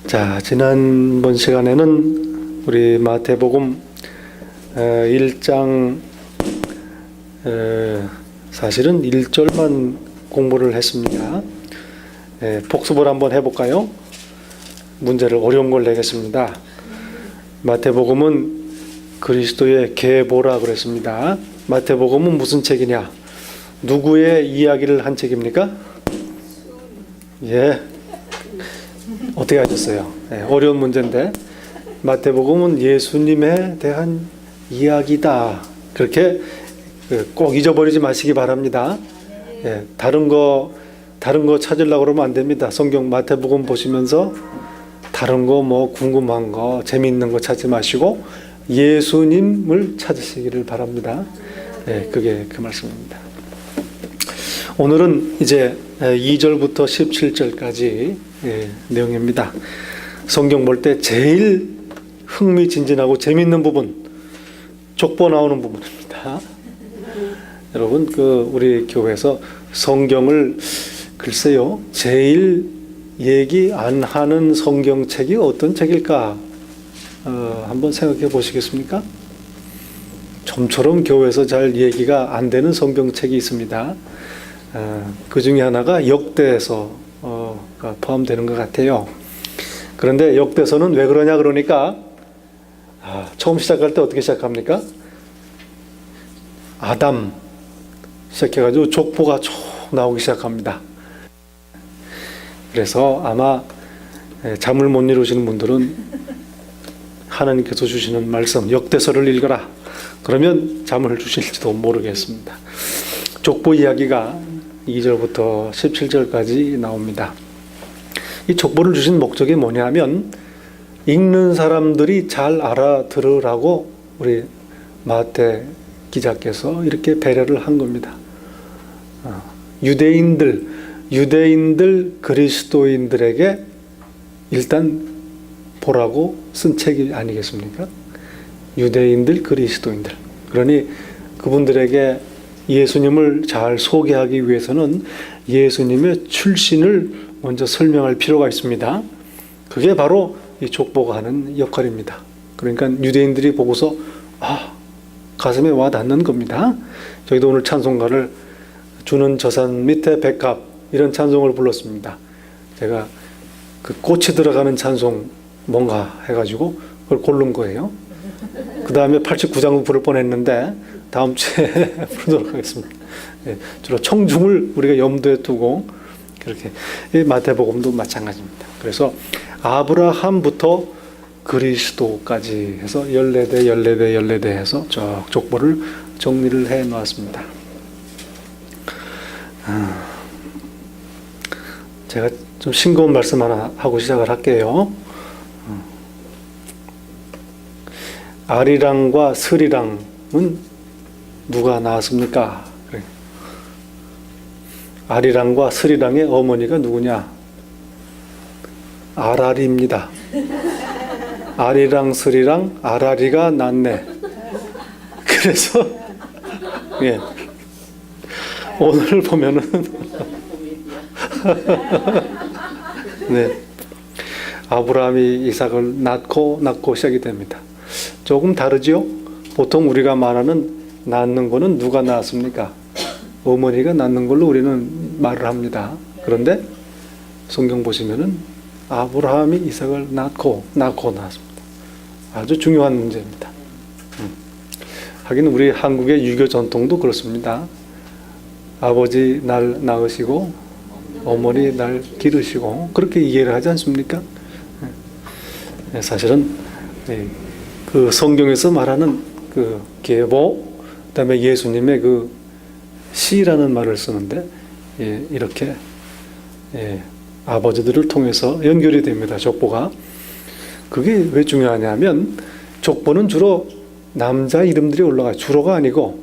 지난번 시간에는 우리 마태복음 1장 사실은 1절만 공부를 했습니다. 복습을 한번 해볼까요? 문제를 어려운 걸 내겠습니다. 마태복음은 그리스도의 계보라 그랬습니다. 마태복음은 무슨 책이냐? 누구의 이야기를 한 책입니까? 예. 어떻게 하셨어요? 어려운 문제인데 마태복음은 예수님에 대한 이야기다. 그렇게 꼭 잊어버리지 마시기 바랍니다. 다른 거 찾으려고 그러면 안 됩니다. 성경 마태복음 보시면서 다른 거 뭐 궁금한 거 재미있는 거 찾지 마시고 예수님을 찾으시기를 바랍니다. 그게 그 말씀입니다. 오늘은 이제 2절부터 17절까지 내용입니다. 성경 볼 때 제일 흥미진진하고 재미있는 부분, 족보 나오는 부분입니다. 여러분, 우리 교회에서 성경을 글쎄요, 제일 얘기 안 하는 성경책이 어떤 책일까? 한번 생각해 보시겠습니까? 좀처럼 교회에서 잘 얘기가 안 되는 성경책이 있습니다. 그 중에 하나가 역대서가 포함되는 것 같아요. 그런데 역대서는 왜 그러냐 그러니까 처음 시작할 때 어떻게 시작합니까? 아담 시작해가지고 족보가 쭉 나오기 시작합니다. 그래서 아마 잠을 못 이루시는 분들은 하나님께서 주시는 말씀 역대서를 읽어라 그러면 잠을 주실지도 모르겠습니다. 족보 이야기가 2절부터 17절까지 나옵니다. 이 족보를 주신 목적이 뭐냐면 읽는 사람들이 잘 알아들으라고 우리 마태 기자께서 이렇게 배려를 한 겁니다. 유대인들 그리스도인들에게 일단 보라고 쓴 책이 아니겠습니까? 유대인들 그리스도인들. 그러니 그분들에게 예수님을 잘 소개하기 위해서는 예수님의 출신을 먼저 설명할 필요가 있습니다. 그게 바로 이 족보가 하는 역할입니다. 그러니까 유대인들이 보고서 가슴에 와 닿는 겁니다. 저희도 오늘 찬송가를 주는 저산 밑에 백합 이런 찬송을 불렀습니다. 제가 그 꽃이 들어가는 찬송 뭔가 해가지고 그걸 고른 거예요. 그 다음에 89장을 부를 뻔했는데 다음 주에 부르도록 하겠습니다. 주로 청중을 우리가 염두에 두고 그렇게 마태복음도 마찬가지입니다. 그래서 아브라함부터 그리스도까지 해서 14대 해서 쭉 족보를 정리를 해 놓았습니다. 제가 좀 싱거운 말씀 하나 하고 시작을 할게요. 아리랑과 스리랑은 누가 낳았습니까? 아리랑과 스리랑의 어머니가 누구냐? 아라리입니다. 아리랑 스리랑 아라리가 낳네. 그래서 오늘 보면은 아브라함이 이삭을 낳고 시작이 됩니다. 조금 다르지요? 보통 우리가 말하는 낳는 거는 누가 낳았습니까? 어머니가 낳는 걸로 우리는 말을 합니다. 그런데 성경 보시면은 아브라함이 이삭을 낳고 낳았습니다. 아주 중요한 문제입니다. 하긴 우리 한국의 유교 전통도 그렇습니다. 아버지 날 낳으시고 어머니 날 기르시고 그렇게 이해를 하지 않습니까? 사실은 그 성경에서 말하는 그 계보 그다음에 예수님의 그 시라는 말을 쓰는데 이렇게 아버지들을 통해서 연결이 됩니다. 족보가. 그게 왜 중요하냐면 족보는 주로 남자 이름들이 올라가요. 주로가 아니고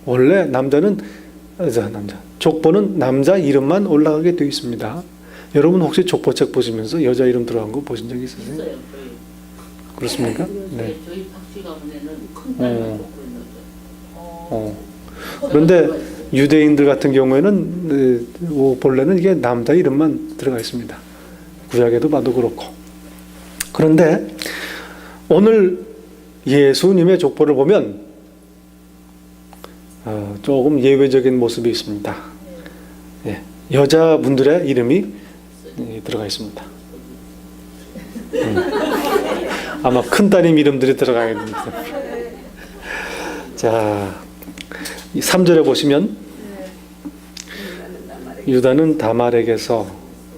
원래 족보는 남자 이름만 올라가게 되어 있습니다. 여러분 혹시 족보책 보시면서 여자 이름 들어간 거 보신 적 있으세요? 있어요. 그렇습니까? 네. 저희 박씨 가문에는 큰 딸만 족보 있는데. 그런데 유대인들 같은 경우에는 본래는 이게 남자 이름만 들어가 있습니다. 구약에도 봐도 그렇고. 그런데 오늘 예수님의 족보를 보면 조금 예외적인 모습이 있습니다. 예, 여자분들의 이름이 들어가 있습니다. 아마 큰따님 이름들이 들어가겠는데. 자, 3절에 보시면 유다는 다말에게서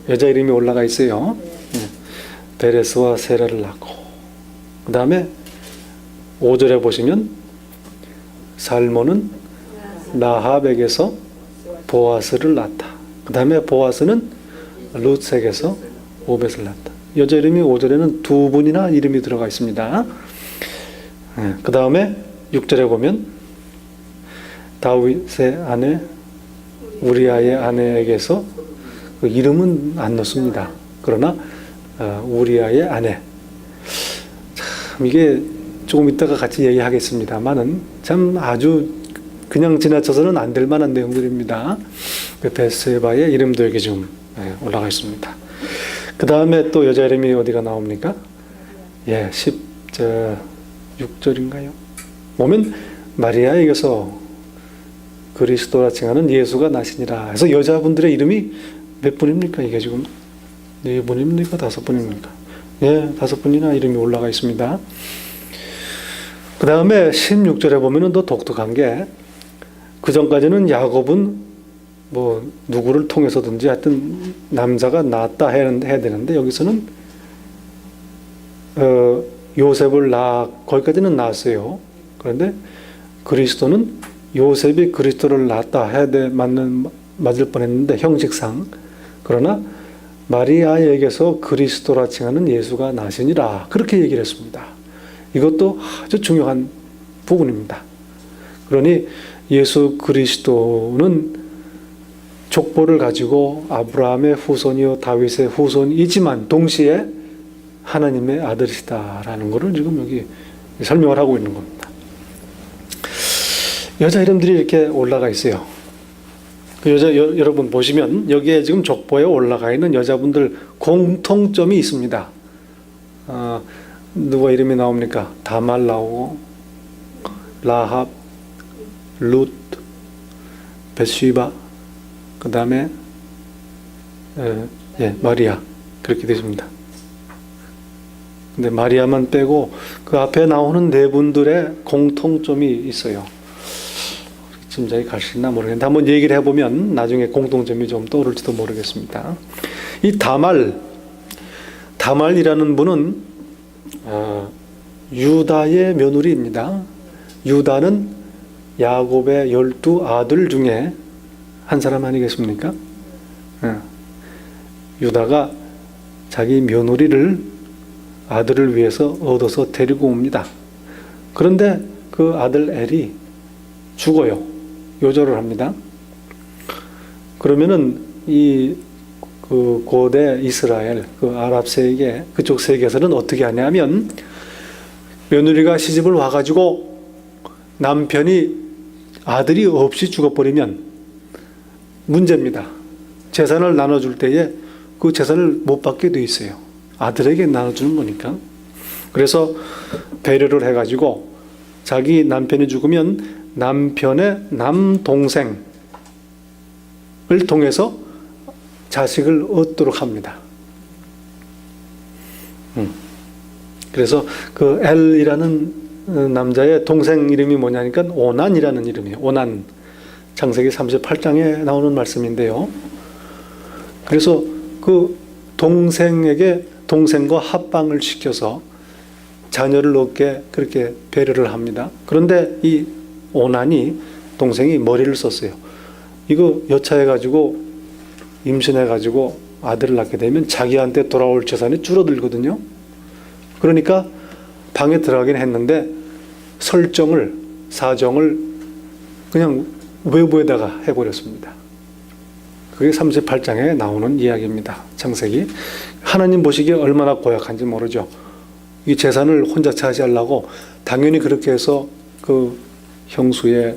여자 이름이 올라가 있어요. 베레스와 세라를 낳고, 그 다음에 5절에 보시면 살몬은 라합에게서 보아스를 낳았다. 그 다음에 보아스는 룻에게서 오벳을 낳았다. 여자 이름이 5절에는 두 분이나 이름이 들어가 있습니다. 그 다음에 6절에 보면 다윗의 아내 우리아의 아내에게서 그 이름은 안 넣습니다. 그러나 우리아의 아내, 참 이게 조금 이따가 같이 얘기하겠습니다만은 참 아주 그냥 지나쳐서는 안 될 만한 내용들입니다. 그 베스바의 이름도 여기 좀 올라가 있습니다. 그 다음에 또 여자 이름이 어디가 나옵니까? 예, 6절인가요? 보면 마리아에게서 그리스도라 칭하는 예수가 나시니라 해서 여자분들의 이름이 몇 분입니까? 이게 지금 4분입니까? 5분입니까? 예, 5분이나 이름이 올라가 있습니다. 그 다음에 16절에 보면은 더 독특한 게, 그 전까지는 야곱은 뭐 누구를 통해서든지 하여튼 남자가 낳았다 해야 되는데, 여기서는 요셉을 거기까지는 낳았어요. 그런데 그리스도는 요셉이 그리스도를 낳았다 해야 맞을 뻔했는데 형식상, 그러나 마리아에게서 그리스도라 칭하는 예수가 나시니라 그렇게 얘기를 했습니다. 이것도 아주 중요한 부분입니다. 그러니 예수 그리스도는 족보를 가지고 아브라함의 후손이요 다윗의 후손이지만 동시에 하나님의 아들이시다라는 것을 지금 여기 설명을 하고 있는 겁니다. 여자 이름들이 이렇게 올라가 있어요. 그 여러분 보시면 여기에 지금 족보에 올라가 있는 여자분들 공통점이 있습니다. 누가 이름이 나옵니까? 다말 나오고, 라합, 룻, 베스바, 그 다음에 마리아, 그렇게 되십니다. 근데 마리아만 빼고 그 앞에 나오는 네 분들의 공통점이 있어요. 짐작이 가시나 모르겠는데 한번 얘기를 해보면 나중에 공통점이 좀 떠오를지도 모르겠습니다. 이 다말이라는 분은 유다의 며느리입니다. 유다는 야곱의 12아들 중에 한 사람 아니겠습니까? 유다가 자기 며느리를 아들을 위해서 얻어서 데리고 옵니다. 그런데 그 아들 엘이 죽어요. 요절을 합니다. 그러면은 그 고대 이스라엘, 그 아랍 세계, 그쪽 세계에서는 어떻게 하냐면 며느리가 시집을 와가지고 남편이 아들이 없이 죽어버리면 문제입니다. 재산을 나눠줄 때에 그 재산을 못 받게 돼 있어요. 아들에게 나눠주는 거니까. 그래서 배려를 해가지고 자기 남편이 죽으면 남편의 남동생을 통해서 자식을 얻도록 합니다. 그래서 그 엘이라는 남자의 동생 이름이 뭐냐니까 오난이라는 이름이에요. 오난. 창세기 38장에 나오는 말씀인데요. 그래서 그 동생과 합방을 시켜서 자녀를 얻게 그렇게 배려를 합니다. 그런데 이 오난이 동생이 머리를 썼어요. 이거 여차해가지고 임신해가지고 아들을 낳게 되면 자기한테 돌아올 재산이 줄어들거든요. 그러니까 방에 들어가긴 했는데 사정을 그냥 외부에다가 해버렸습니다. 그게 38장에 나오는 이야기입니다. 창세기. 하나님 보시기에 얼마나 고약한지 모르죠. 이 재산을 혼자 차지하려고 당연히 그렇게 해서 그 형수의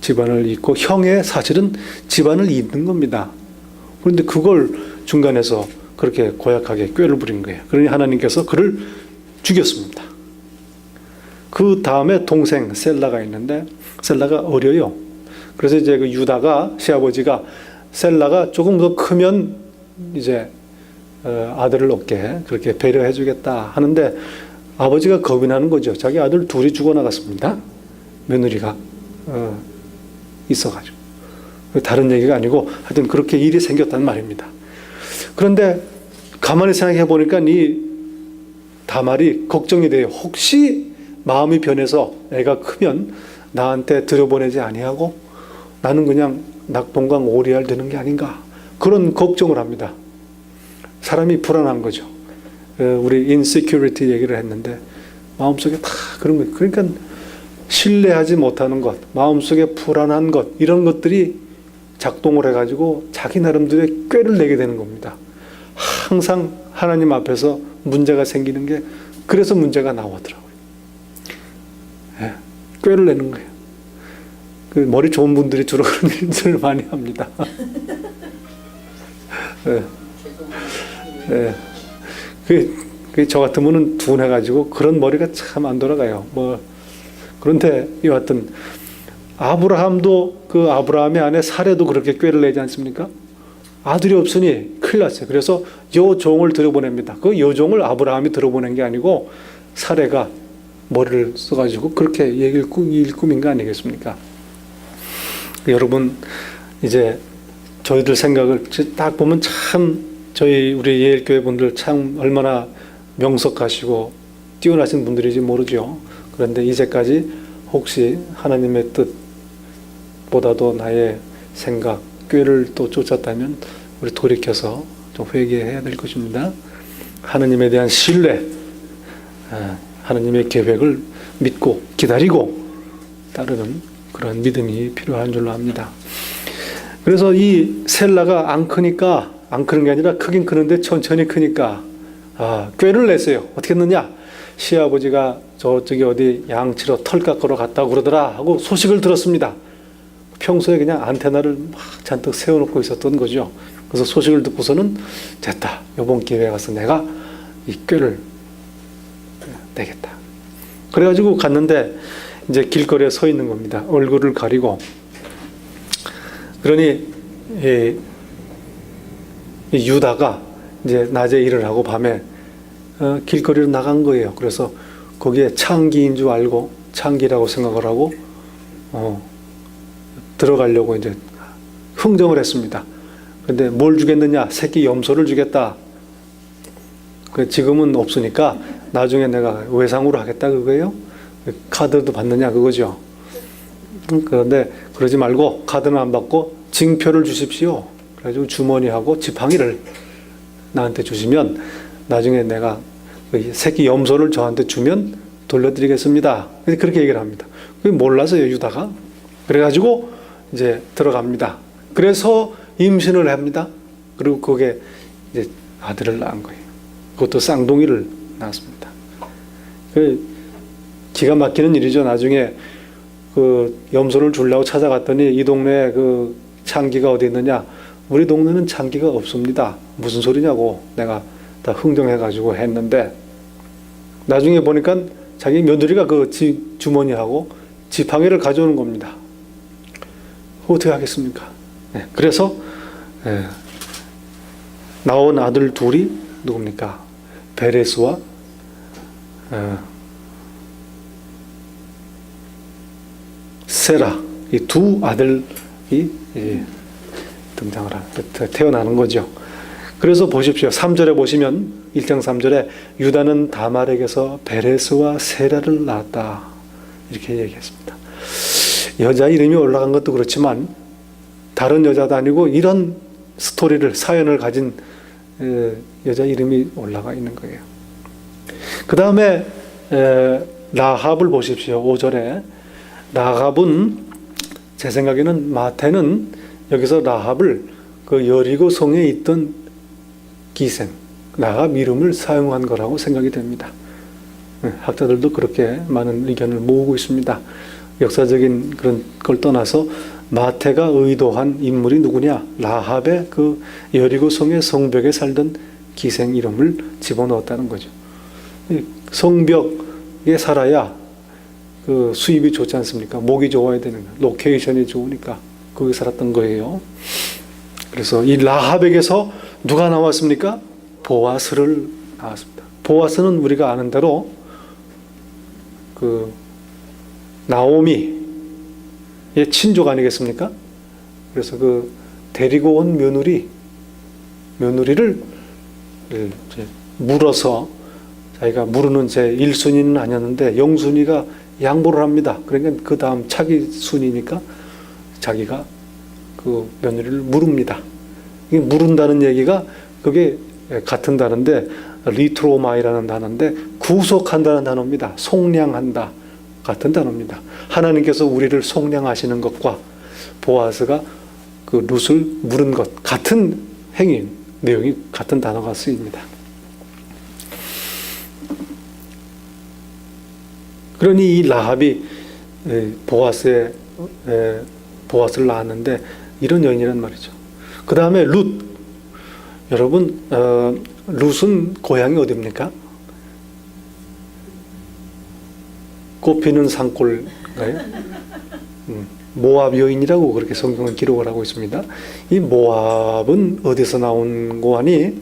집안을 잇고 형의 사실은 집안을 잇는 겁니다. 그런데 그걸 중간에서 그렇게 고약하게 꾀를 부린 거예요. 그러니 하나님께서 그를 죽였습니다. 그 다음에 동생 셀라가 있는데 셀라가 어려요. 그래서 이제 그 유다가 시아버지가 셀라가 조금 더 크면 이제 아들을 얻게 그렇게 배려해 주겠다 하는데 아버지가 겁이 나는 거죠. 자기 아들 둘이 죽어나갔습니다. 며느리가 있어가지고. 다른 얘기가 아니고 하여튼 그렇게 일이 생겼단 말입니다. 그런데 가만히 생각해 보니까 이 다말이 걱정이 돼요. 혹시 마음이 변해서 애가 크면 나한테 들여보내지 아니하고 나는 그냥 낙동강 오리알 되는 게 아닌가 그런 걱정을 합니다. 사람이 불안한 거죠. 우리 insecurity 얘기를 했는데 마음속에 다 그런 거예요. 그러니까 신뢰하지 못하는 것, 마음속에 불안한 것 이런 것들이 작동을 해가지고 자기 나름대로의 꾀를 내게 되는 겁니다. 항상 하나님 앞에서 문제가 생기는 게 그래서 문제가 나오더라고요. 예, 꾀를 내는 거예요. 그 머리 좋은 분들이 주로 그런 일들을 많이 합니다. 예. 예. 저 같으면은 둔해가지고 그런 머리가 참 안 돌아가요. 그런데 여하튼 아브라함도 그 아브라함의 아내 사례도 그렇게 꾀를 내지 않습니까? 아들이 없으니 큰일 났어요. 그래서 여종을 들여보냅니다. 그 여종을 아브라함이 들여보낸 게 아니고 사례가 머리를 써가지고 그렇게 얘기를 꾸민 거 아니겠습니까? 여러분 이제 저희들 생각을 딱 보면 참 우리 예일교회 분들 참 얼마나 명석하시고 뛰어나신 분들인지 모르죠. 그런데 이제까지 혹시 하나님의 뜻보다도 나의 생각, 꾀를 또 쫓았다면 우리 돌이켜서 좀 회개해야 될 것입니다. 하나님에 대한 신뢰, 하나님의 계획을 믿고 기다리고 따르는 그런 믿음이 필요한 줄로 압니다. 그래서 이 셀라가 안 크니까 안 크는 게 아니라 크긴 크는데 천천히 크니까 꾀를 냈어요. 어떻게 했느냐? 시아버지가 저쪽에 어디 양치러 털 깎으러 갔다고 그러더라 하고 소식을 들었습니다. 평소에 그냥 안테나를 막 잔뜩 세워놓고 있었던 거죠. 그래서 소식을 듣고서는 됐다. 이번 기회에 가서 내가 이 꾀를 내겠다. 그래가지고 갔는데 이제 길거리에 서 있는 겁니다. 얼굴을 가리고. 그러니 이 유다가 이제 낮에 일을 하고 밤에 길거리로 나간 거예요. 그래서 거기에 창기인 줄 알고 창기라고 생각을 하고 들어가려고 이제 흥정을 했습니다. 그런데 뭘 주겠느냐? 새끼 염소를 주겠다. 지금은 없으니까 나중에 내가 외상으로 하겠다 그거예요. 카드도 받느냐 그거죠. 그런데 그러지 말고 카드는 안 받고 징표를 주십시오. 그래가지고 주머니하고 지팡이를 나한테 주시면 나중에 내가 새끼 염소를 저한테 주면 돌려드리겠습니다. 그렇게 얘기를 합니다. 그게 몰라서요, 유다가. 그래가지고 이제 들어갑니다. 그래서 임신을 합니다. 그리고 그게 이제 아들을 낳은 거예요. 그것도 쌍둥이를 낳았습니다. 기가 막히는 일이죠. 나중에 그 염소를 주려고 찾아갔더니 이 동네에 그 창기가 어디 있느냐? 우리 동네는 창기가 없습니다. 무슨 소리냐고 내가 다 흥정해가지고 했는데 나중에 보니까 자기 며느리가 그 주머니하고 지팡이를 가져오는 겁니다. 어떻게 하겠습니까? 네, 그래서 나온 아들 둘이 누굽니까? 베레스와 세라 이 두 아들이 등장을 태어나는 거죠. 그래서 보십시오. 3절에 보시면 1장 3절에 유다는 다말에게서 베레스와 세라를 낳았다 이렇게 얘기했습니다. 여자 이름이 올라간 것도 그렇지만 다른 여자도 아니고 이런 스토리를 사연을 가진 여자 이름이 올라가 있는 거예요. 그 다음에 라합을 보십시오. 5절에 라합은 제 생각에는 마태는 여기서 라합을 그 여리고 성에 있던 기생 라합 이름을 사용한 거라고 생각이 됩니다. 학자들도 그렇게 많은 의견을 모으고 있습니다. 역사적인 그런 걸 떠나서 마태가 의도한 인물이 누구냐? 라합의 그 여리고 성의 성벽에 살던 기생 이름을 집어넣었다는 거죠. 이 성벽에 살아야 그 수입이 좋지 않습니까? 목이 좋아야 되는 거예요. 로케이션이 좋으니까 거기 살았던 거예요. 그래서 이 라합에게서 누가 나왔습니까? 보아스를 나왔습니다. 보아스는 우리가 아는 대로 그 나오미의 친족 아니겠습니까? 그래서 그 데리고 온 며느리를 이제 물어서, 자기가 물으는 제 1순위는 아니었는데 영순위가 양보를 합니다. 그러니까 그 다음 차기 순위니까 자기가 그 며느리를 물읍니다. 이게 물은다는 얘기가 그게 같은 단어인데 리트로마이라는 단어인데 구속한다는 단어입니다. 속량한다 같은 단어입니다. 하나님께서 우리를 속량하시는 것과 보아스가 그 룻을 물은 것 같은 행위, 내용이 같은 단어가 쓰입니다. 그러니 이 라합이 보아스를 낳았는데 이런 여인이란 말이죠. 그 다음에 룻. 여러분, 룻은 고향이 어디입니까? 꽃피는 산골인가요? 모압 여인이라고 그렇게 성경은 기록을 하고 있습니다. 이 모압은 어디서 나온 거하니?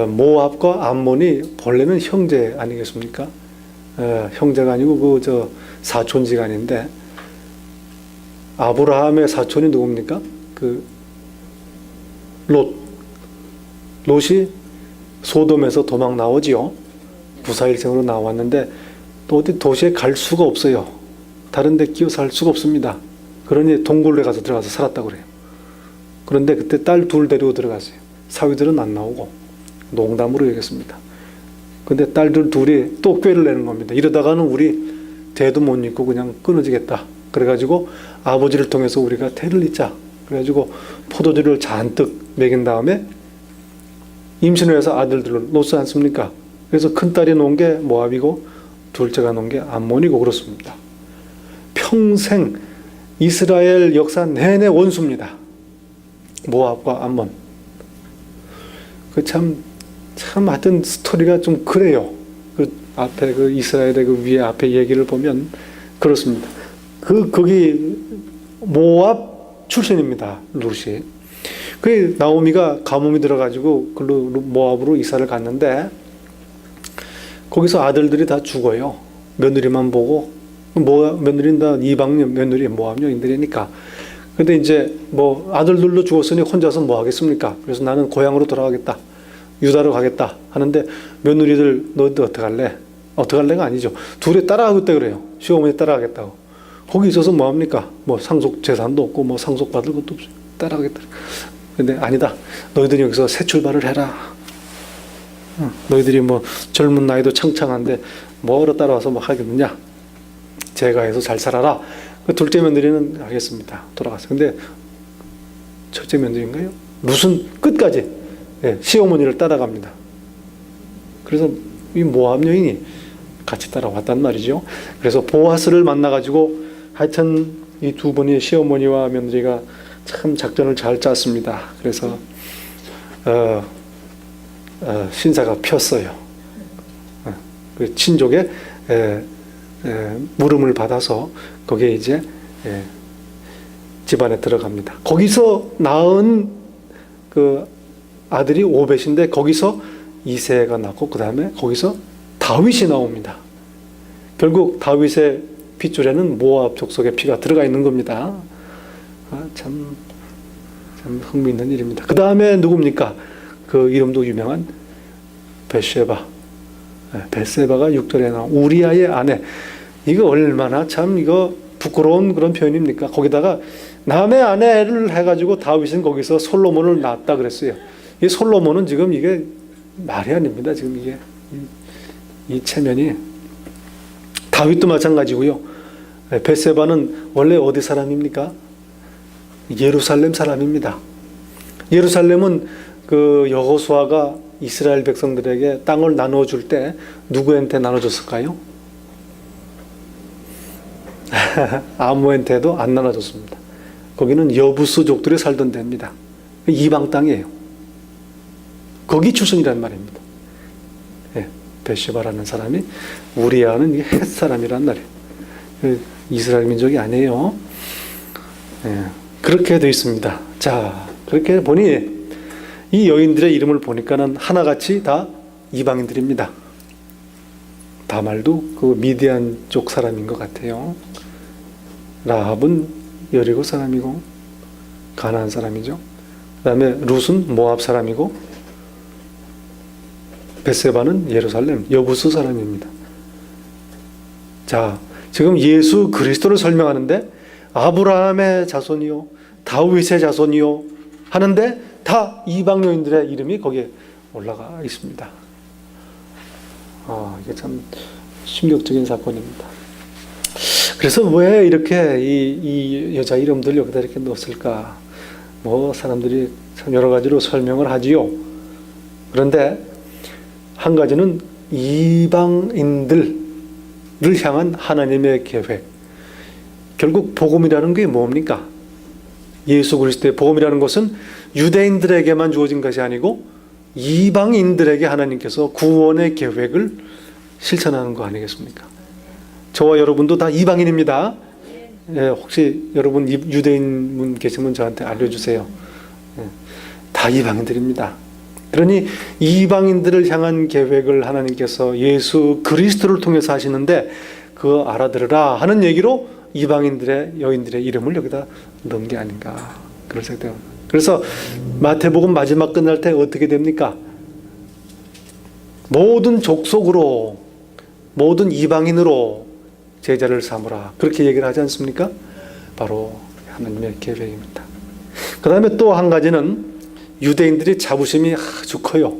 모압과 암몬이 본래는 형제 아니겠습니까? 형제가 아니고 사촌지간인데, 아브라함의 사촌이 누굽니까? 롯이 소돔에서 도망 나오지요. 부사일생으로 나왔는데 또 어디 도시에 갈 수가 없어요. 다른 데 끼어 살 수가 없습니다. 그러니 동굴에 가서 들어가서 살았다고 그래요. 그런데 그때 딸 둘 데리고 들어갔어요. 사위들은 안 나오고 농담으로 얘기했습니다. 근데 딸들 둘이 또 꾀를 내는 겁니다. 이러다가는 우리 대도 못 잇고 그냥 끊어지겠다. 그래가지고 아버지를 통해서 우리가 대를 잇자. 그래가지고 포도주를 잔뜩 먹인 다음에 임신을 해서 아들들을 놓지 않습니까? 그래서 큰딸이 놓은 게 모압이고 둘째가 놓은 게 암몬이고 그렇습니다. 평생 이스라엘 역사 내내 원수입니다. 모압과 암몬. 참 하여튼 스토리가 좀 그래요. 그 앞에 그 이스라엘의 그 위에 앞에 얘기를 보면 그렇습니다. 거기 모압 출신입니다. 룻이. 그 나오미가 가뭄이 들어가지고 모압으로 이사를 갔는데 거기서 아들들이 다 죽어요. 며느리만 보고 며느리는 다 이방 며느리 모압 여인들이니까. 근데 이제 아들들도 죽었으니 혼자서 뭐 하겠습니까? 그래서 나는 고향으로 돌아가겠다. 유다로 가겠다 하는데 며느리들 너희들 어떻게 할래? 어떻게 할래가 아니죠. 둘이 따라가겠다 그래요. 시어머니 따라가겠다고. 거기 있어서 뭐 합니까? 상속 재산도 없고 상속 받을 것도 없어요. 따라가겠다. 근데 아니다. 너희들이 여기서 새 출발을 해라. 너희들이 젊은 나이도 창창한데 뭐하러 따라와서 하겠느냐? 제가 해서 잘 살아라. 그 둘째 며느리는 알겠습니다. 돌아갔어요. 근데 첫째 며느리인가요? 룻은 끝까지 시어머니를 따라갑니다. 그래서 이 모압 여인이 같이 따라왔단 말이죠. 그래서 보아스를 만나가지고 하여튼 이 두 분이 시어머니와 며느리가 참 작전을 잘 짰습니다. 그래서 신사가 폈어요. 그 친족의 물음을 받아서 거기에 이제 집안에 들어갑니다. 거기서 낳은 그 아들이 오벳인데 거기서 이새가 낳고 그 다음에 거기서 다윗이 나옵니다. 결국 다윗의 핏줄에는 모압 족속의 피가 들어가 있는 겁니다. 참 흥미있는 일입니다. 그 다음에 누굽니까? 그 이름도 유명한 벳세바. 벳세바가 6절에 나온 우리아의 아내. 이거 얼마나 참 부끄러운 그런 표현입니까? 거기다가 남의 아내를 해가지고 다윗은 거기서 솔로몬을 낳았다 그랬어요. 이 솔로몬은 지금 이게 말이 아닙니다. 지금 이게 이 체면이. 다윗도 마찬가지고요. 벳세바는 원래 어디 사람입니까? 예루살렘 사람입니다. 예루살렘은 그 여호수아가 이스라엘 백성들에게 땅을 나눠줄 때 누구한테 나눠줬을까요? 아무한테도 안 나눠줬습니다. 거기는 여부수족들이 살던 데입니다. 이방 땅이에요. 거기 출신이란 말입니다. 예, 베시바라는 사람이 우리아는 헷 사람이란 말이에요. 이스라엘 민족이 아니에요. 예, 그렇게 되어 있습니다. 자, 그렇게 보니 이 여인들의 이름을 보니까는 하나같이 다 이방인들입니다. 다말도 그 미디안 쪽 사람인 것 같아요. 라합은 여리고 사람이고 가나안 사람이죠. 그 다음에 룻은 모압 사람이고 벳세바는 예루살렘 여부수 사람입니다. 자, 지금 예수 그리스도를 설명하는데 아브라함의 자손이요 다윗의 자손이요 하는데 다 이방 여인들의 이름이 거기에 올라가 있습니다. 이게 참 충격적인 사건입니다. 그래서 왜 이렇게 이 여자 이름들 여기다 이렇게 넣었을까? 뭐 사람들이 참 여러 가지로 설명을 하지요. 그런데 한 가지는 이방인들을 향한 하나님의 계획. 결국 복음이라는 게 뭡니까? 예수 그리스도의 복음이라는 것은 유대인들에게만 주어진 것이 아니고 이방인들에게 하나님께서 구원의 계획을 실천하는 거 아니겠습니까? 저와 여러분도 다 이방인입니다. 예, 혹시 여러분 유대인 분 계시면 저한테 알려주세요. 예, 다 이방인들입니다. 그러니 이방인들을 향한 계획을 하나님께서 예수 그리스도를 통해서 하시는데 그거 알아들으라 하는 얘기로 이방인들의 여인들의 이름을 여기다 넣은 게 아닌가 그럴 생각돼요. 그래서 마태복음 마지막 끝날 때 어떻게 됩니까? 모든 족속으로 모든 이방인으로 제자를 삼으라 그렇게 얘기를 하지 않습니까? 바로 하나님의 계획입니다. 그 다음에 또 한 가지는 유대인들이 자부심이 아주 커요.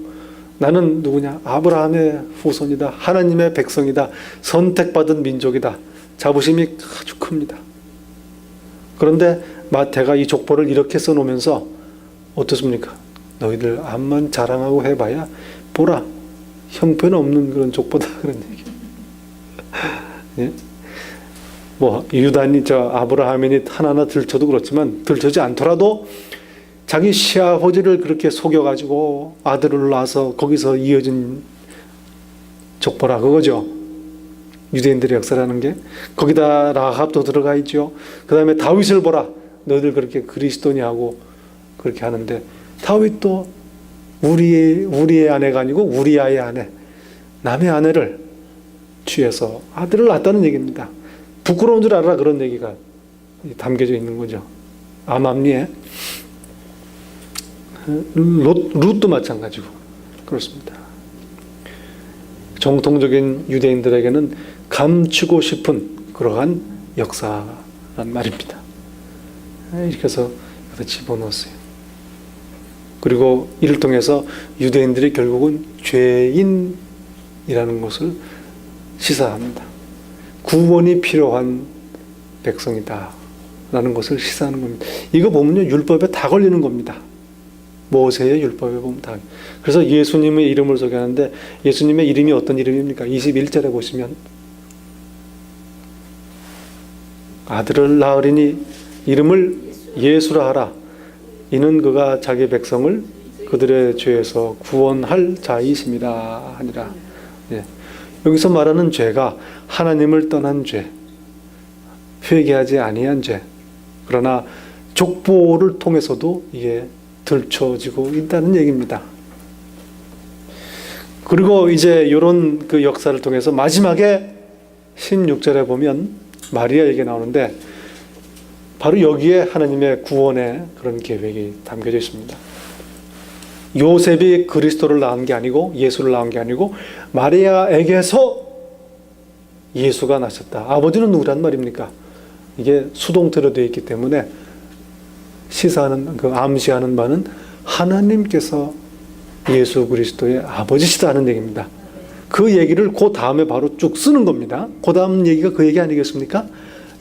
나는 누구냐? 아브라함의 후손이다. 하나님의 백성이다. 선택받은 민족이다. 자부심이 아주 큽니다. 그런데 마태가 이 족보를 이렇게 써놓으면서 어떻습니까? 너희들 암만 자랑하고 해봐야 보라 형편없는 그런 족보다 그런 얘기. 예? 뭐 유다니 아브라함이니 하나하나 들춰도 그렇지만 들춰지 않더라도 자기 시아버지를 그렇게 속여가지고 아들을 낳아서 거기서 이어진 족보라 그거죠. 유대인들의 역사라는 게 거기다 라합도 들어가 있죠. 그 다음에 다윗을 보라. 너희들 그렇게 그리스도니 하고 그렇게 하는데 다윗도 우리의 아내가 아니고 우리아의 아내 남의 아내를 취해서 아들을 낳았다는 얘기입니다. 부끄러운 줄 알아 그런 얘기가 담겨져 있는 거죠. 암암리에 룻도 마찬가지고 그렇습니다. 정통적인 유대인들에게는 감추고 싶은 그러한 역사란 말입니다. 이렇게 해서 여기다 집어넣었어요. 그리고 이를 통해서 유대인들이 결국은 죄인이라는 것을 시사합니다. 구원이 필요한 백성이다 라는 것을 시사하는 겁니다. 이거 보면요 율법에 다 걸리는 겁니다. 모세의 율법에 보면 다. 그래서 예수님의 이름을 소개하는데 예수님의 이름이 어떤 이름입니까? 21절에 보시면 아들을 낳으리니 이름을 예수라 하라. 이는 그가 자기 백성을 그들의 죄에서 구원할 자이심이라 하니라. 예. 여기서 말하는 죄가 하나님을 떠난 죄, 회개하지 아니한 죄. 그러나 족보를 통해서도 이게 들춰지고 있다는 얘기입니다. 그리고 이제 이런 그 역사를 통해서 마지막에 16절에 보면 마리아 얘기 나오는데 바로 여기에 하나님의 구원의 그런 계획이 담겨져 있습니다. 요셉이 그리스도를 낳은 게 아니고 예수를 낳은 게 아니고 마리아에게서 예수가 나셨다. 아버지는 누구란 말입니까? 이게 수동태로 되어 있기 때문에 시사하는 그 암시하는 바는 하나님께서 예수 그리스도의 아버지시다는 얘기입니다. 그 얘기를 그 다음에 바로 쭉 쓰는 겁니다. 그 다음 얘기가 그 얘기 아니겠습니까?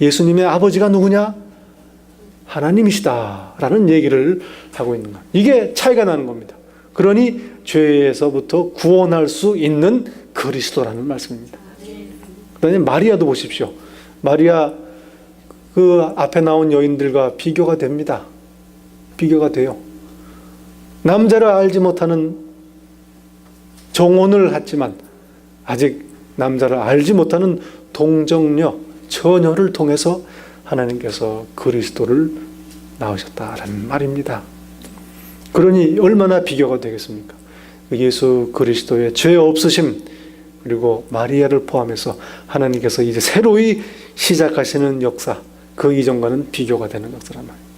예수님의 아버지가 누구냐? 하나님이시다라는 얘기를 하고 있는 것. 이게 차이가 나는 겁니다. 그러니 죄에서부터 구원할 수 있는 그리스도라는 말씀입니다. 그다음에 마리아도 보십시오. 마리아 그 앞에 나온 여인들과 비교가 됩니다. 비교가 돼요. 남자를 알지 못하는 정혼을 했지만 아직 남자를 알지 못하는 동정녀, 처녀를 통해서 하나님께서 그리스도를 낳으셨다라는 말입니다. 그러니 얼마나 비교가 되겠습니까? 예수 그리스도의 죄 없으심, 그리고 마리아를 포함해서 하나님께서 이제 새로이 시작하시는 역사, 그 이전과는 비교가 되는 역사란 말이에요.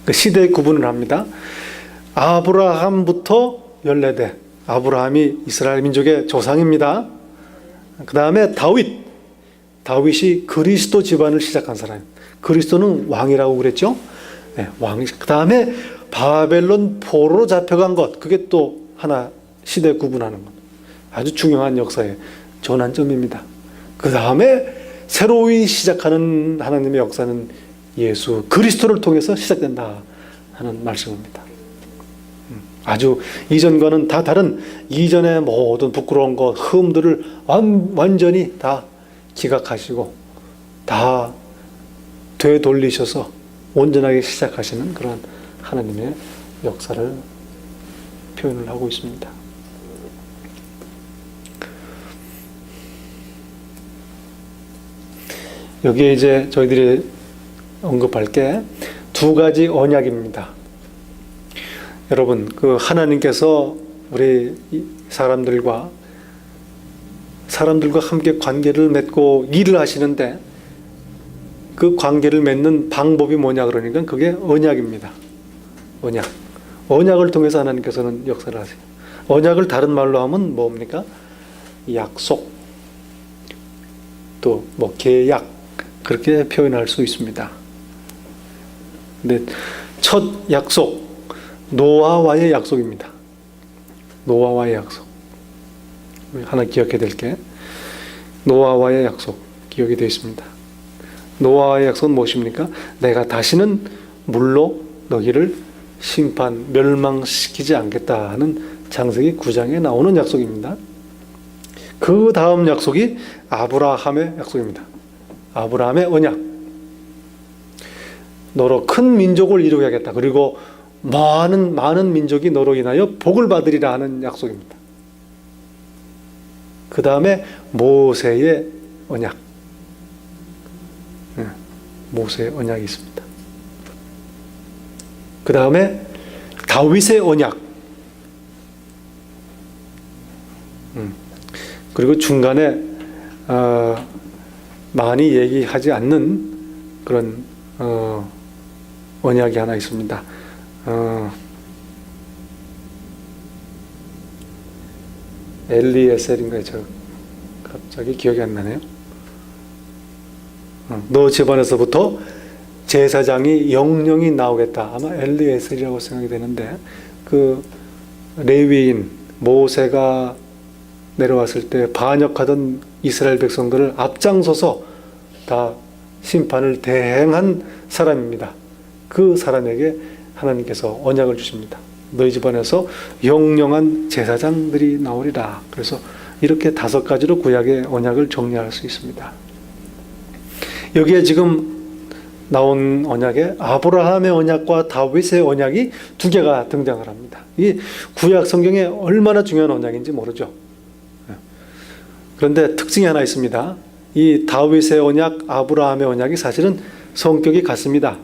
그 시대 구분을 합니다. 아브라함부터 14대, 아브라함이 이스라엘 민족의 조상입니다. 그 다음에 다윗이 그리스도 집안을 시작한 사람. 그리스도는 왕이라고 그랬죠. 네, 왕이. 그 다음에 바벨론 포로로 잡혀간 것, 그게 또 하나 시대 구분하는 것. 아주 중요한 역사의 전환점입니다. 그 다음에 새로이 시작하는 하나님의 역사는 예수 그리스도를 통해서 시작된다 하는 말씀입니다. 아주 이전과는 다 다른, 이전의 모든 부끄러운 것, 흠들을 완전히 다 기각하시고 다 되돌리셔서 온전하게 시작하시는 그런 하나님의 역사를 표현을 하고 있습니다. 여기에 이제 저희들이 언급할 게 두 가지 언약입니다. 여러분, 그 하나님께서 우리 사람들과 함께 관계를 맺고 일을 하시는데 그 관계를 맺는 방법이 뭐냐 그러니까 그게 언약입니다. 언약을 통해서 하나님께서는 역사를 하세요. 언약을 다른 말로 하면 뭡니까? 약속, 또 뭐 계약, 그렇게 표현할 수 있습니다. 근데 첫 약속, 노아와의 약속입니다. 노아와의 약속. 하나 기억해야 될 게, 노아와의 약속 기억이 되어 있습니다. 노아와의 약속은 무엇입니까? 내가 다시는 물로 너희를 멸망시키지 않겠다 하는 창세기 9장에 나오는 약속입니다. 그 다음 약속이 아브라함의 약속입니다. 아브라함의 언약. 너로 큰 민족을 이루겠다. 그리고 많은 민족이 너로 인하여 복을 받으리라 하는 약속입니다. 그 다음에 모세의 언약. 모세의 언약이 있습니다. 그 다음에 다윗의 언약. 그리고 중간에 많이 얘기하지 않는 그런 언약이 하나 있습니다. 엘리에셀인가요? 저 갑자기 기억이 안 나네요. 너 집안에서부터 제사장이 영영이 나오겠다. 아마 엘리에셀이라고 생각이 되는데, 그 레위인 모세가 내려왔을 때 반역하던 이스라엘 백성들을 앞장서서 다 심판을 대행한 사람입니다. 그 사람에게 하나님께서 언약을 주십니다. 너희 집안에서 영영한 제사장들이 나오리라. 그래서 이렇게 5가지로 구약의 언약을 정리할 수 있습니다. 여기에 지금 나온 언약에 아브라함의 언약과 다윗의 언약이 2개가 등장을 합니다. 이 구약 성경에 얼마나 중요한 언약인지 모르죠. 그런데 특징이 하나 있습니다. 이 다윗의 언약, 아브라함의 언약이 사실은 성격이 같습니다.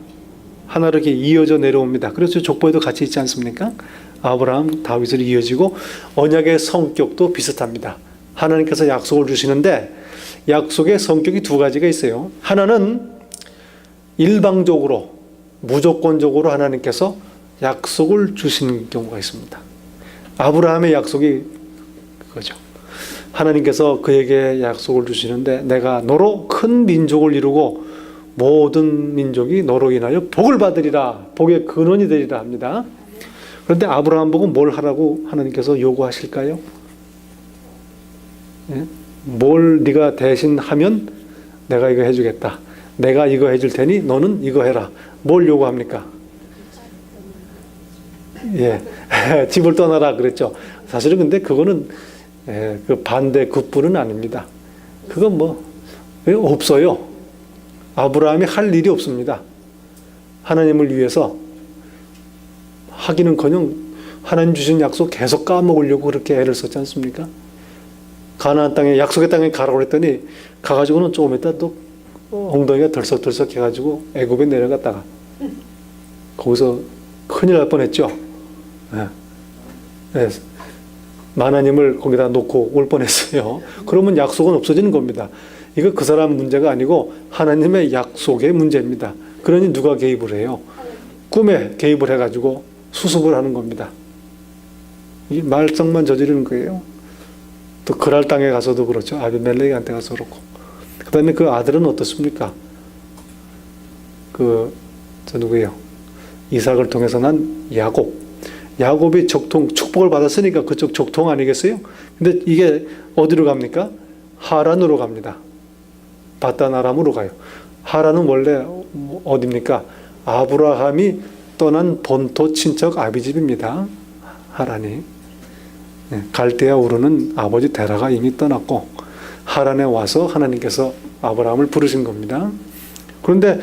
하나로 이렇게 이어져 내려옵니다. 그래서 족보에도 같이 있지 않습니까? 아브라함, 다윗으로 이어지고 언약의 성격도 비슷합니다. 하나님께서 약속을 주시는데 약속의 성격이 2가지가 있어요. 하나는 일방적으로, 무조건적으로 하나님께서 약속을 주시는 경우가 있습니다. 아브라함의 약속이 그거죠. 하나님께서 그에게 약속을 주시는데 내가 너로 큰 민족을 이루고 모든 민족이 너로 인하여 복을 받으리라, 복의 근원이 되리라 합니다. 그런데 아브라함 보고 뭘 하라고 하나님께서 요구하실까요? 예? 뭘 네가 대신 하면 내가 이거 해주겠다. 내가 이거 해줄 테니 너는 이거 해라. 뭘 요구합니까? 예, 집을 떠나라 그랬죠. 사실은 근데 그거는 그 반대 급부는 아닙니다. 그건 뭐 없어요. 아브라함이 할 일이 없습니다. 하나님을 위해서 하기는커녕 하나님 주신 약속 계속 까먹으려고 그렇게 애를 썼지 않습니까? 가나안 땅에 약속의 땅에 가라고 그랬더니 가가지고는 조금 있다 또 엉덩이가 덜썩덜썩 해가지고 애굽에 내려갔다가 거기서 큰일 날 뻔했죠. 네. 네. 하나님을 거기다 놓고 올 뻔했어요. 그러면 약속은 없어지는 겁니다. 이거 그 사람 문제가 아니고 하나님의 약속의 문제입니다. 그러니 누가 개입을 해요? 꿈에 개입을 해가지고 수습을 하는 겁니다. 이 말썽만 저지르는 거예요. 또 그랄 땅에 가서도 그렇죠. 아비멜렉한테 가서 그렇고. 그 다음에 그 아들은 어떻습니까? 저 누구예요? 이삭을 통해서 난 야곱. 야곱이 축복을 받았으니까 그쪽 족통 아니겠어요? 근데 이게 어디로 갑니까? 하란으로 갑니다. 바단 아람으로 가요. 하란은 원래 어디입니까? 아브라함이 떠난 본토 친척 아비집입니다. 하란이. 갈대아 우르는 아버지 데라가 이미 떠났고 하란에 와서 하나님께서 아브라함을 부르신 겁니다. 그런데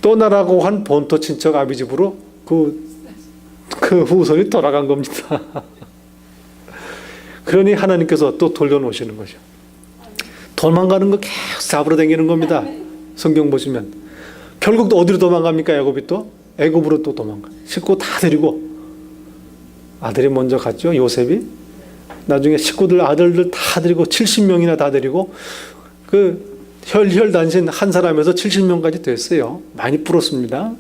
떠나라고 한 본토 친척 아비집으로 그 후손이 돌아간 겁니다. 그러니 하나님께서 또 돌려놓으시는 거죠. 도망가는 거 계속 잡으러 다니는 겁니다. 성경 보시면 결국 또 어디로 도망갑니까? 야곱이 또 애굽으로 또 도망가. 식구 다 데리고 아들이 먼저 갔죠. 요셉이 나중에 식구들 아들들 다 데리고 70명이나 다 데리고 그 혈혈단신 한 사람에서 70명까지 됐어요. 많이 풀었습니다.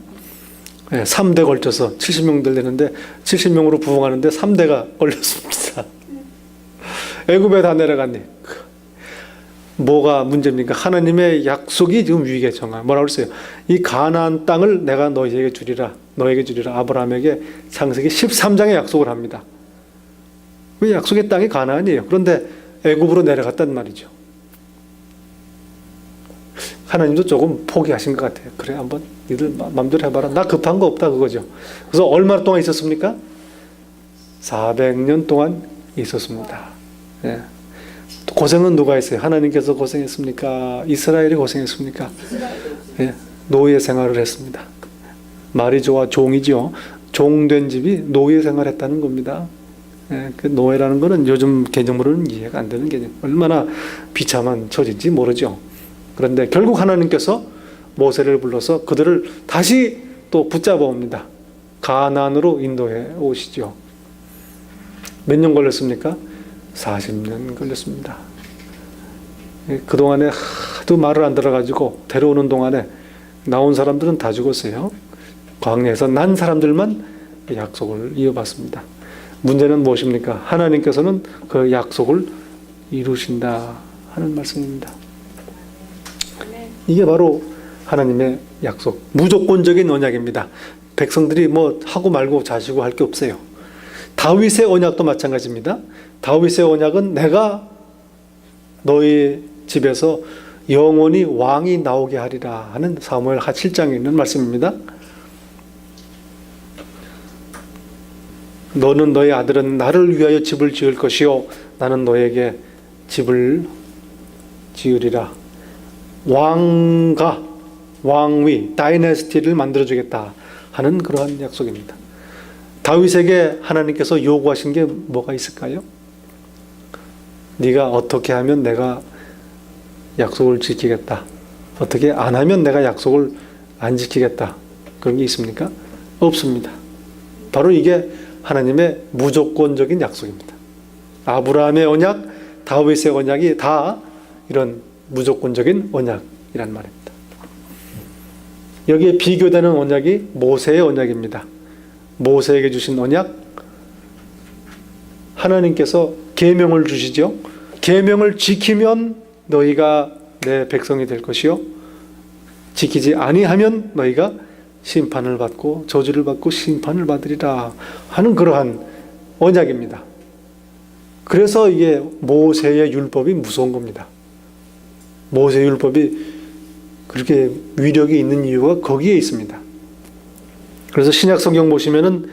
3대 걸쳐서 70명들 되는데 70명으로 부흥하는데 3대가 걸렸습니다. 애굽에 다 내려갔네. 뭐가 문제입니까? 하나님의 약속이 지금 위기에 처한. 뭐라고 그랬어요? 이 가나안 땅을 내가 너에게 주리라. 아브라함에게 창세기 13장에 약속을 합니다. 그 약속의 땅이 가나안이에요. 그런데 애굽으로 내려갔단 말이죠. 하나님도 조금 포기하신 것 같아요. 그래, 한번 니들 마음대로 해봐라. 나 급한 거 없다 그거죠. 그래서 얼마나 동안 있었습니까? 400년 동안 있었습니다. 예. 고생은 누가 했어요? 하나님께서 고생했습니까? 이스라엘이 고생했습니까? 예. 노예 생활을 했습니다. 말이 좋아 종이죠. 종된 집이 노예 생활했다는 겁니다. 예. 그 노예라는 거는 요즘 개념으로는 이해가 안 되는 개념. 얼마나 비참한 처지인지 모르죠. 그런데 결국 하나님께서 모세를 불러서 그들을 다시 또 붙잡아 옵니다. 가나안으로 인도해 오시죠. 몇 년 걸렸습니까? 40년 걸렸습니다. 그동안에 하도 말을 안 들어가지고 데려오는 동안에 나온 사람들은 다 죽었어요. 광야에서 난 사람들만 약속을 이어받습니다. 문제는 무엇입니까? 하나님께서는 그 약속을 이루신다 하는 말씀입니다. 이게 바로 하나님의 약속, 무조건적인 언약입니다. 백성들이 뭐 하고 말고 자시고 할 게 없어요. 다윗의 언약도 마찬가지입니다. 다윗의 언약은 내가 너희 집에서 영원히 왕이 나오게 하리라 하는 사무엘 7장에 있는 말씀입니다. 너는 너희 아들은 나를 위하여 집을 지을 것이요 나는 너에게 집을 지으리라. 왕가, 왕위, 다이내스티를 만들어주겠다 하는 그러한 약속입니다. 다윗에게 하나님께서 요구하신 게 뭐가 있을까요? 네가 어떻게 하면 내가 약속을 지키겠다. 어떻게 안 하면 내가 약속을 안 지키겠다. 그런 게 있습니까? 없습니다. 바로 이게 하나님의 무조건적인 약속입니다. 아브라함의 언약, 다윗의 언약이 다 이런 무조건적인 언약이란 말입니다. 여기에 비교되는 언약이 모세의 언약입니다. 모세에게 주신 언약, 하나님께서 계명을 주시죠. 계명을 지키면 너희가 내 백성이 될 것이요 지키지 아니하면 너희가 심판을 받고 저주를 받고 심판을 받으리라 하는 그러한 언약입니다. 그래서 이게 모세의 율법이 무서운 겁니다. 모세 율법이 그렇게 위력이 있는 이유가 거기에 있습니다. 그래서 신약 성경 보시면은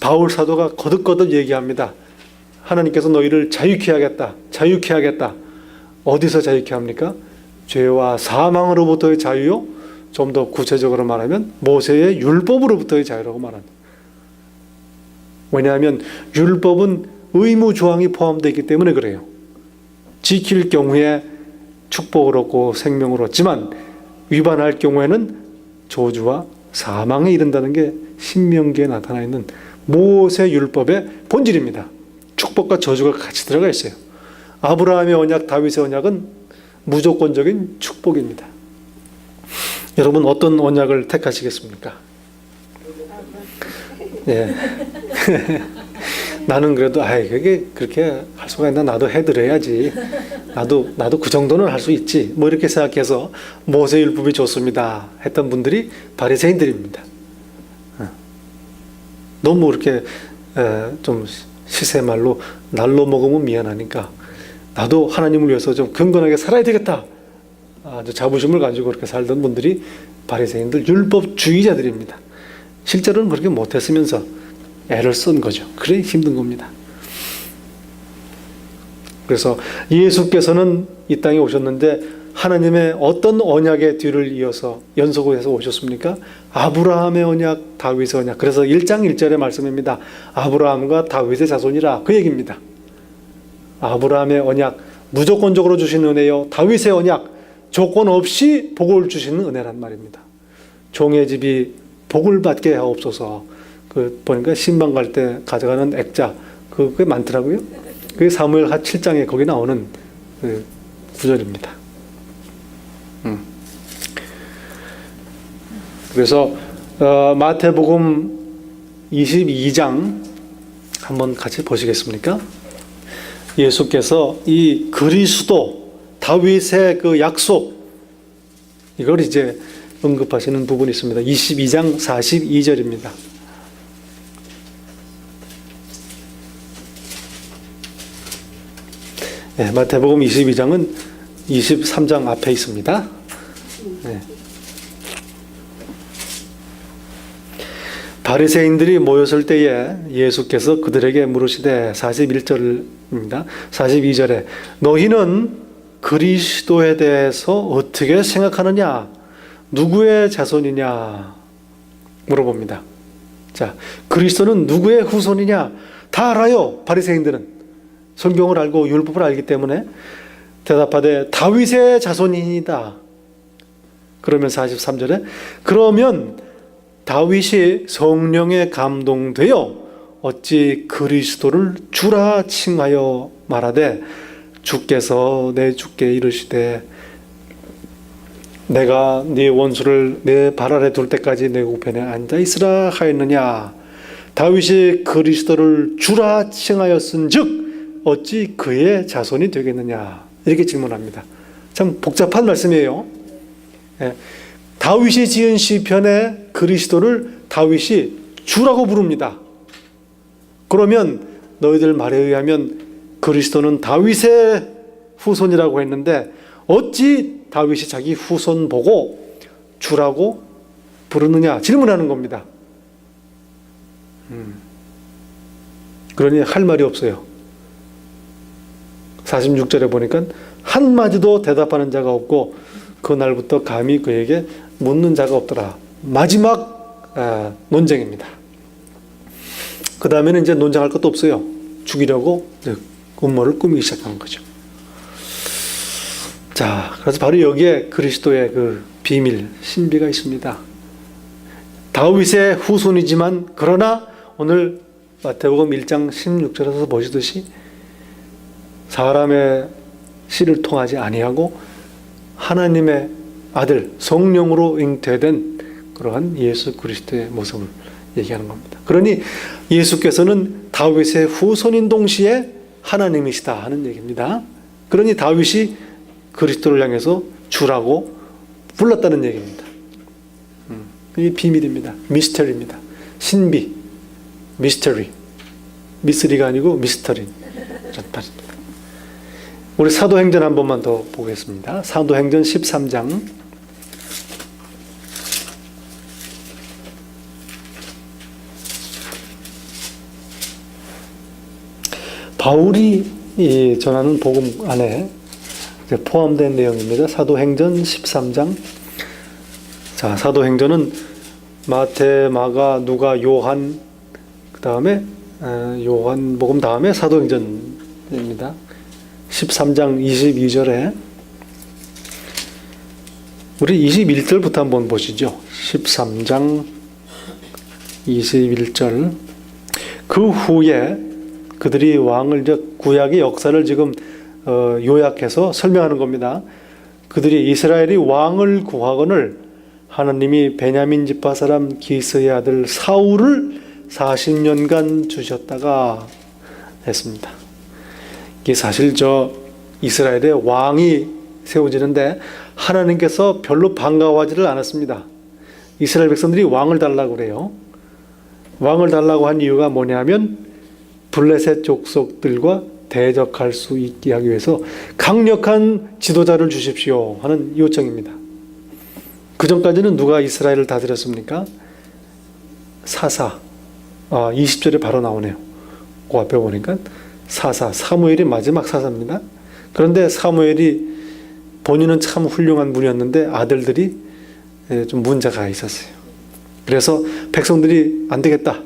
바울 사도가 거듭거듭 얘기합니다. 하나님께서 너희를 자유케 하겠다. 자유케 하겠다. 어디서 자유케 합니까? 죄와 사망으로부터의 자유요. 좀 더 구체적으로 말하면 모세의 율법으로부터의 자유라고 말합니다. 왜냐하면 율법은 의무 조항이 포함되어 있기 때문에 그래요. 지킬 경우에 축복을 얻고 생명을 얻지만 위반할 경우에는 저주와 사망에 이른다는 게 신명기에 나타나 있는 모세 율법의 본질입니다. 축복과 저주가 같이 들어가 있어요. 아브라함의 언약, 다윗의 언약은 무조건적인 축복입니다. 여러분 어떤 언약을 택하시겠습니까? 예. 나는 그래도 그게 그렇게 할 수가 있나, 나도 해드려야지, 나도 그 정도는 할 수 있지, 뭐 이렇게 생각해서 모세율법이 좋습니다 했던 분들이 바리새인들입니다. 너무 이렇게 좀 시세말로 날로 먹으면 미안하니까 나도 하나님을 위해서 좀 근건하게 살아야 되겠다, 아주 자부심을 가지고 그렇게 살던 분들이 바리새인들, 율법주의자들입니다. 실제로는 그렇게 못했으면서 애를 쓴 거죠. 그래 힘든 겁니다. 그래서 예수께서는 이 땅에 오셨는데 하나님의 어떤 언약의 뒤를 이어서 연속을 해서 오셨습니까? 아브라함의 언약, 다윗의 언약. 그래서 1장 1절의 말씀입니다. 아브라함과 다윗의 자손이라, 그 얘기입니다. 아브라함의 언약, 무조건적으로 주시는 은혜요. 다윗의 언약, 조건 없이 복을 주시는 은혜란 말입니다. 종의 집이 복을 받게 하옵소서. 보니까 신방 갈 때 가져가는 액자, 그게 많더라고요. 그게 사무엘하 7장에 거기 나오는 그 구절입니다. 그래서 마태복음 22장 한번 같이 보시겠습니까? 예수께서 이 그리스도, 다윗의 그 약속, 이걸 이제 언급하시는 부분이 있습니다. 22장 42절입니다. 네, 마태복음 22장은 23장 앞에 있습니다. 네. 바리새인들이 모였을 때에 예수께서 그들에게 물으시되, 41절입니다. 42절에 너희는 그리스도에 대해서 어떻게 생각하느냐? 누구의 자손이냐? 물어봅니다. 자, 그리스도는 누구의 후손이냐? 다 알아요. 바리새인들은 성경을 알고 율법을 알기 때문에 대답하되 다윗의 자손이다. 그러면 43절에 그러면 다윗이 성령에 감동되어 어찌 그리스도를 주라 칭하여 말하되 주께서 내 주께 이르시되 내가 네 원수를 내 발 아래 둘 때까지 내 우편에 앉아 있으라 하였느냐? 다윗이 그리스도를 주라 칭하였은즉 어찌 그의 자손이 되겠느냐? 이렇게 질문합니다. 참 복잡한 말씀이에요. 다윗이 지은 시편에 그리스도를 다윗이 주라고 부릅니다. 그러면 너희들 말에 의하면 그리스도는 다윗의 후손이라고 했는데 어찌 다윗이 자기 후손 보고 주라고 부르느냐? 질문하는 겁니다. 그러니 할 말이 없어요. 46절에 보니까 한마디도 대답하는 자가 없고 그날부터 감히 그에게 묻는 자가 없더라. 마지막 논쟁입니다. 그 다음에는 이제 논쟁할 것도 없어요. 죽이려고 음모를 꾸미기 시작한 거죠. 자, 그래서 바로 여기에 그리스도의 그 비밀, 신비가 있습니다. 다윗의 후손이지만 그러나 오늘 마태복음 1장 16절에서 보시듯이 사람의 씨를 통하지 아니하고 하나님의 아들 성령으로 잉태된 그러한 예수 그리스도의 모습을 얘기하는 겁니다. 그러니 예수께서는 다윗의 후손인 동시에 하나님이시다 하는 얘기입니다. 그러니 다윗이 그리스도를 향해서 주라고 불렀다는 얘기입니다. 이게 비밀입니다. 미스터리입니다. 신비, 미스터리. 미스리가 아니고 미스터리. 우리 사도행전 한 번만 더 보겠습니다. 사도행전 13장. 바울이 전하는 복음 안에 포함된 내용입니다. 사도행전 13장. 자, 사도행전은 마태, 마가, 누가, 요한, 그 다음에 요한복음 다음에 사도행전입니다. 13장 22절에 우리 21절부터 한번 보시죠. 13장 21절. 그 후에 그들이 왕을, 이제 구약의 역사를 지금 요약해서 설명하는 겁니다. 그들이 이스라엘이 왕을 구하거늘 하나님이 베냐민 지파 사람 기스의 아들 사울을 40년간 주셨다가 했습니다. 이게 사실 이스라엘의 왕이 세워지는데 하나님께서 별로 반가워하지를 않았습니다. 이스라엘 백성들이 왕을 달라고 그래요. 왕을 달라고 한 이유가 뭐냐면 블레셋 족속들과 대적할 수 있게 하기 위해서 강력한 지도자를 주십시오 하는 요청입니다. 그 전까지는 누가 이스라엘을 다스렸습니까? 사사. 20절에 바로 나오네요. 그 앞에 보니까 사무엘이 마지막 사사입니다. 그런데 사무엘이 본인은 참 훌륭한 분이었는데 아들들이 좀 문제가 있었어요. 그래서 백성들이 안 되겠다.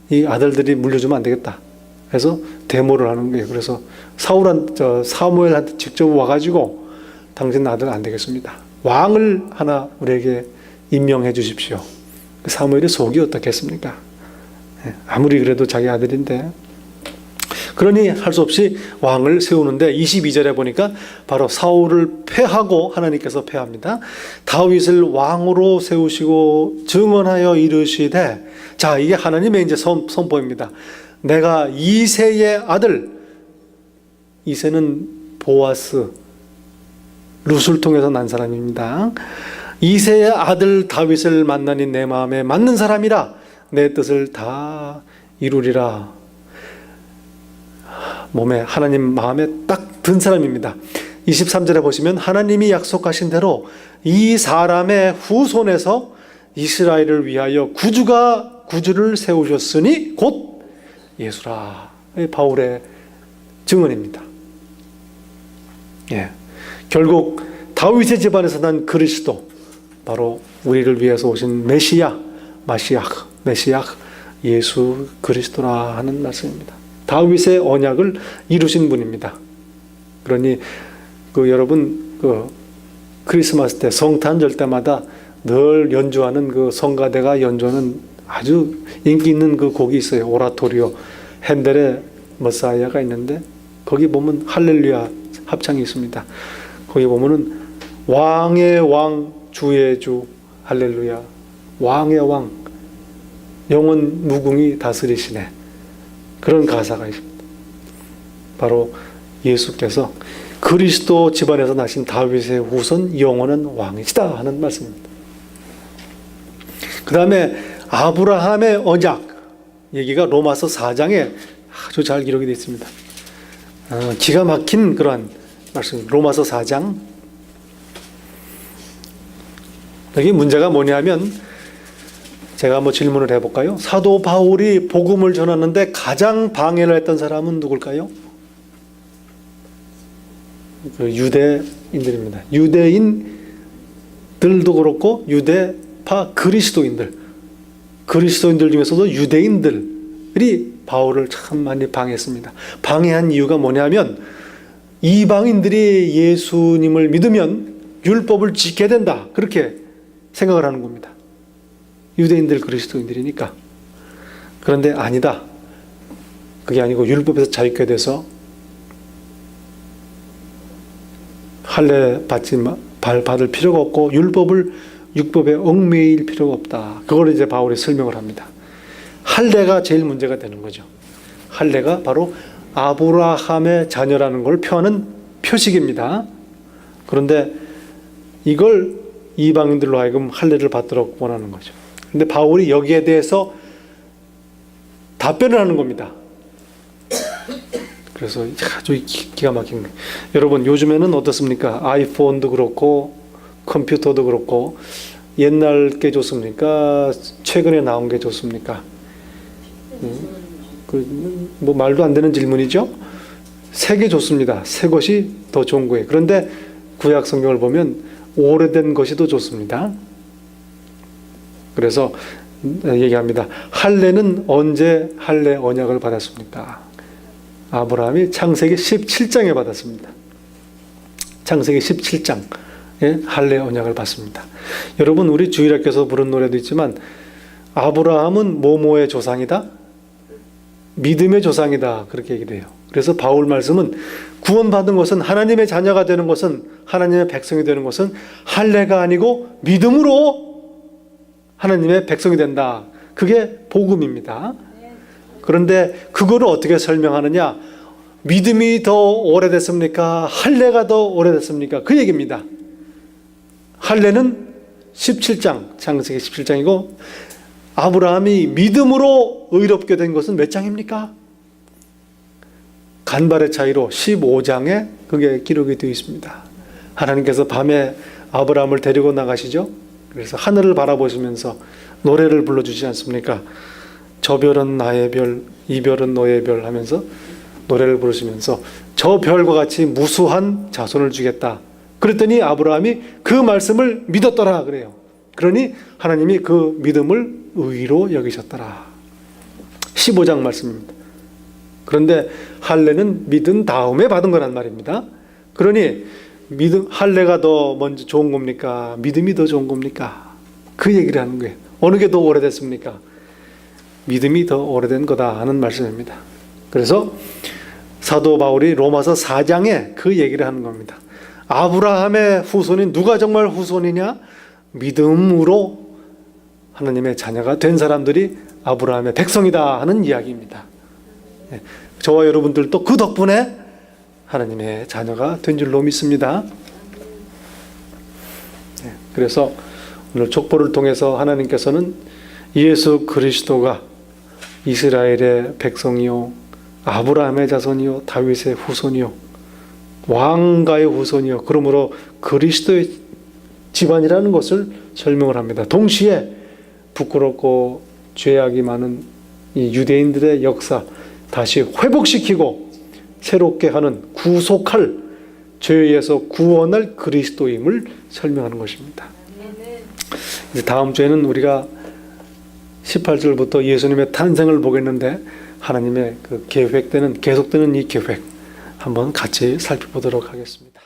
이 아들들이 물려주면 안 되겠다. 그래서 데모를 하는 거예요. 그래서 사무엘한테 직접 와가지고 당신 아들 안 되겠습니다. 왕을 하나 우리에게 임명해 주십시오. 사무엘의 속이 어떻겠습니까? 아무리 그래도 자기 아들인데. 그러니 할 수 없이 왕을 세우는데 22절에 보니까 바로 사울을 패하고 하나님께서 패합니다. 다윗을 왕으로 세우시고 증언하여 이르시되, 자, 이게 하나님의 이제 선포입니다. 내가 이새의 아들, 이새는 보아스, 룻을 통해서 난 사람입니다. 이새의 아들 다윗을 만나니 내 마음에 맞는 사람이라 내 뜻을 다 이루리라. 몸에 하나님 마음에 딱 든 사람입니다. 23절에 보시면 하나님이 약속하신 대로 이 사람의 후손에서 이스라엘을 위하여 구주를 세우셨으니 곧 예수라. 바울의 증언입니다. 예. 결국 다윗의 집안에서 난 그리스도, 바로 우리를 위해서 오신 메시아 예수 그리스도라 하는 말씀입니다. 다윗의 언약을 이루신 분입니다. 그러니 여러분 크리스마스 때 성탄절 때마다 늘 연주하는 성가대가 연주하는 아주 인기 있는 곡이 있어요. 오라토리오, 핸델의 머사이아가 있는데 거기 보면 할렐루야 합창이 있습니다. 거기 보면은 왕의 왕 주의 주 할렐루야, 왕의 왕 영원 무궁히 다스리시네, 그런 가사가 있습니다. 바로 예수께서 그리스도 집안에서 나신 다윗의 후손 영원한 왕이시다 하는 말씀입니다. 그 다음에 아브라함의 언약 얘기가 로마서 4장에 아주 잘 기록이 되어 있습니다. 기가 막힌 그러한 말씀. 로마서 4장. 여기 문제가 뭐냐면, 제가 한번 질문을 해볼까요? 사도 바울이 복음을 전하는데 가장 방해를 했던 사람은 누굴까요? 유대인들입니다. 유대인들도 그렇고 유대파 그리스도인들 중에서도 유대인들이 바울을 참 많이 방해했습니다. 방해한 이유가 뭐냐면, 이방인들이 예수님을 믿으면 율법을 지켜야 된다, 그렇게 생각을 하는 겁니다. 유대인들 그리스도인들이니까. 그런데 아니다. 그게 아니고 율법에서 자유케 돼서 할례 받을 필요가 없고 율법에 얽매일 필요가 없다. 그걸 이제 바울이 설명을 합니다. 할례가 제일 문제가 되는 거죠. 할례가 바로 아브라함의 자녀라는 걸 표하는 표식입니다. 그런데 이걸 이방인들로 하여금 할례를 받도록 원하는 거죠. 근데 바울이 여기에 대해서 답변을 하는 겁니다. 그래서 아주 기가 막힌 거예요. 여러분, 요즘에는 어떻습니까? 아이폰도 그렇고 컴퓨터도 그렇고, 옛날 게 좋습니까? 최근에 나온 게 좋습니까? 뭐 말도 안 되는 질문이죠. 새 게 좋습니다. 새 것이 더 좋은 거예요. 그런데 구약 성경을 보면 오래된 것이 더 좋습니다. 그래서 얘기합니다. 할례는 언제 할례 언약을 받았습니까? 아브라함이 창세기 17장에 받았습니다. 창세기 17장에 할례 언약을 받습니다. 여러분, 우리 주일학교에서 부른 노래도 있지만 아브라함은 뭐뭐의 조상이다? 믿음의 조상이다. 그렇게 얘기돼요. 그래서 바울 말씀은 구원받은 것은, 하나님의 자녀가 되는 것은, 하나님의 백성이 되는 것은 할례가 아니고 믿음으로 하나님의 백성이 된다. 그게 복음입니다. 그런데 그거를 어떻게 설명하느냐? 믿음이 더 오래됐습니까? 할례가 더 오래됐습니까? 그 얘기입니다. 할례는 17장, 창세기 17장이고 아브라함이 믿음으로 의롭게 된 것은 몇 장입니까? 간발의 차이로 15장에 그게 기록이 되어 있습니다. 하나님께서 밤에 아브라함을 데리고 나가시죠. 그래서 하늘을 바라보시면서 노래를 불러주지 않습니까? 저 별은 나의 별, 이 별은 너의 별 하면서 노래를 부르시면서 저 별과 같이 무수한 자손을 주겠다. 그랬더니 아브라함이 그 말씀을 믿었더라 그래요. 그러니 하나님이 그 믿음을 의로 여기셨더라. 15장 말씀입니다. 그런데 할례는 믿은 다음에 받은 거란 말입니다. 그러니 믿음, 할례가 더 먼저 좋은 겁니까? 믿음이 더 좋은 겁니까? 그 얘기를 하는 거예요. 어느 게 더 오래됐습니까? 믿음이 더 오래된 거다 하는 말씀입니다. 그래서 사도 바울이 로마서 4장에 그 얘기를 하는 겁니다. 아브라함의 후손인, 누가 정말 후손이냐? 믿음으로 하나님의 자녀가 된 사람들이 아브라함의 백성이다 하는 이야기입니다. 저와 여러분들도 그 덕분에 하나님의 자녀가 된 줄로 믿습니다. 그래서 오늘 족보를 통해서 하나님께서는 예수 그리스도가 이스라엘의 백성이요, 아브라함의 자손이요, 다윗의 후손이요, 왕가의 후손이요, 그러므로 그리스도의 집안이라는 것을 설명을 합니다. 동시에 부끄럽고 죄악이 많은 이 유대인들의 역사 다시 회복시키고 새롭게 하는, 구속할, 죄에서 구원할 그리스도임을 설명하는 것입니다. 이제 다음 주에는 우리가 18절부터 예수님의 탄생을 보겠는데 하나님의 그 계획되는, 계속되는 이 계획 한번 같이 살펴보도록 하겠습니다.